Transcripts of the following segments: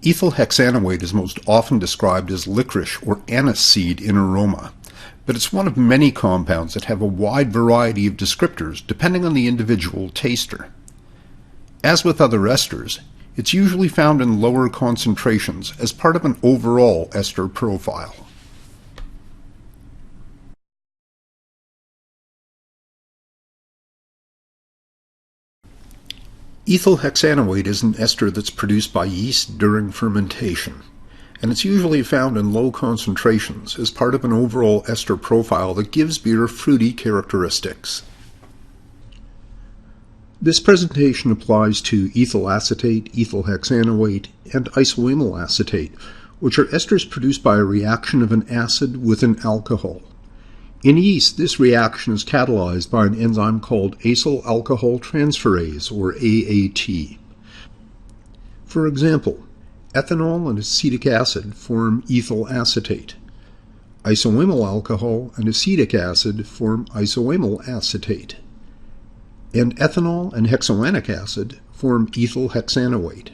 Ethyl hexanoate is most often described as licorice or anise seed in aroma, but it's one of many compounds that have a wide variety of descriptors depending on the individual taster. As with other esters, it's usually found in lower concentrations as part of an overall ester profile. Ethyl hexanoate is an ester that's produced by yeast during fermentation, and it's usually found in low concentrations as part of an overall ester profile that gives beer fruity characteristics. This presentation applies to ethyl acetate, ethyl hexanoate, and isoamyl acetate, which are esters produced by a reaction of an acid with an alcohol. In yeast, this reaction is catalyzed by an enzyme called acyl alcohol transferase, or AAT. For example, ethanol and acetic acid form ethyl acetate. Isoamyl alcohol and acetic acid form isoamyl acetate. And ethanol and hexoanic acid form ethyl hexanoate.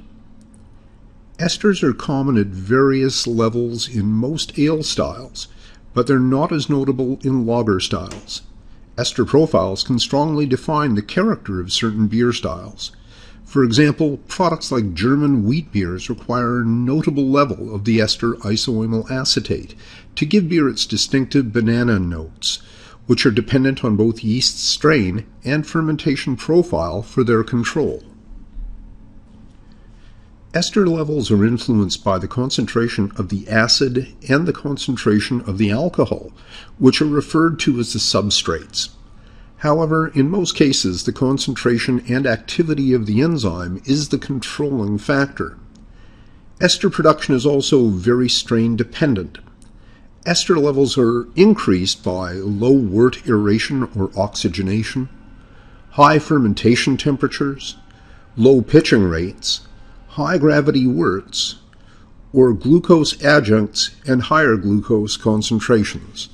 Esters are common at various levels in most ale styles, but they're not as notable in lager styles. Ester profiles can strongly define the character of certain beer styles. For example, products like German wheat beers require a notable level of the ester isoamyl acetate to give beer its distinctive banana notes, which are dependent on both yeast strain and fermentation profile for their control. Ester levels are influenced by the concentration of the acid and the concentration of the alcohol, which are referred to as the substrates. However, in most cases, the concentration and activity of the enzyme is the controlling factor. Ester production is also very strain dependent. Ester levels are increased by low wort aeration or oxygenation, high fermentation temperatures, low pitching rates, high gravity worts, or glucose adjuncts and higher glucose concentrations.